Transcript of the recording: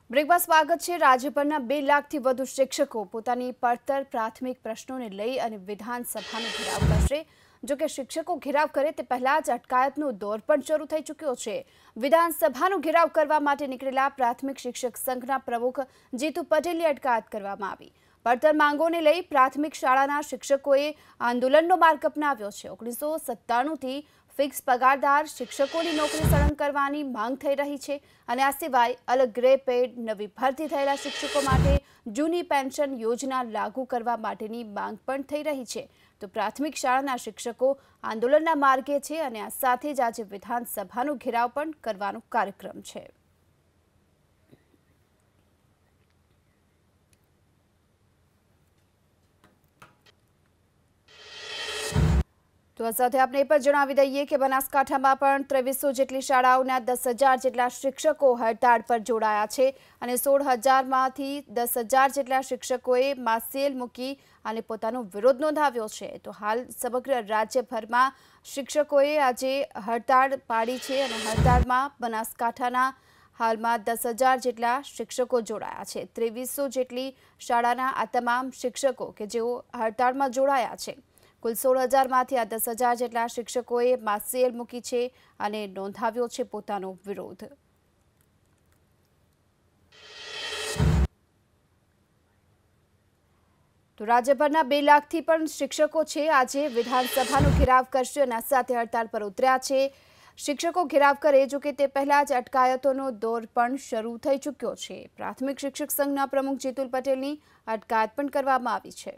બ્રેકમાં સ્વાગત છે। રાજ્યભરના 2 લાખથી વધુ શિક્ષકો પોતાની પડતર પ્રાથમિક પ્રશ્નોને લઈ અને વિધાનસભાનો ઘેરાવ કરશે। જો કે શિક્ષકો ઘેરાવ કરે તે પહેલા જ અટકાયતનો દોર પણ શરૂ થઈ ચૂક્યો છે। વિધાનસભાનો ઘેરાવ કરવા માટે નીકળેલા પ્રાથમિક શિક્ષક સંઘના પ્રમુખ જીતુ પટેલની અટકાયત કરવામાં આવી। પડતર માંગોને લઈ પ્રાથમિક શાળાના શિક્ષકોએ આંદોલનનો માર્ગ અપનાવ્યો છે। 1997થી ફિક્સ પગારદાર શિક્ષકોની નોકરી સળંગ કરવાની માંગ થઈ રહી છે અને આ સિવાય અલગ ગ્રે પેડ, નવી ભરતી થયેલા શિક્ષકો માટે જૂની પેન્શન યોજના લાગુ કરવા માટેની માંગ પણ થઈ રહી છે। તો પ્રાથમિક શાળાના શિક્ષકો આંદોલનના માર્ગે છે અને આ સાથે જ આજે વિધાનસભાનો ઘેરાવ પણ કરવાનો કાર્યક્રમ છે। તો આ સાથે આપણે એ પણ જણાવી દઈએ કે બનાસકાંઠામાં પણ 2300 જેટલી શાળાઓના 10,000 જેટલા શિક્ષકો હડતાળ પર જોડાયા છે અને 16,000માંથી 10,000 જેટલા શિક્ષકોએ માસેલ મૂકી અને પોતાનો વિરોધ નોંધાવ્યો છે। તો હાલ સમગ્ર રાજ્યભરમાં શિક્ષકોએ આજે હડતાળ પાડી છે અને હડતાળમાં બનાસકાંઠાના હાલમાં 10,000 જેટલા શિક્ષકો જોડાયા છે। 2300 જેટલી શાળાના આ તમામ શિક્ષકો કે જેઓ હડતાળમાં જોડાયા છે, કુલ 16,000માંથી આ 10,000 જેટલા શિક્ષકોએ માસેલ મૂકી છે અને નોંધાવ્યો છે પોતાનો વિરોધ। તો રાજ્યભરના 2 લાખથી પણ શિક્ષકો છે આજે વિધાનસભાનો ઘેરાવ કરશે અને આ સાથે હડતાળ પર ઉતર્યા છે। શિક્ષકો ઘેરાવ કરે, જો કે તે પહેલા જ અટકાયતોનો દોર પણ શરૂ થઈ ચૂક્યો છે। પ્રાથમિક શિક્ષક સંઘના પ્રમુખ જીતુલ પટેલની અટકાયત પણ કરવામાં આવી છે।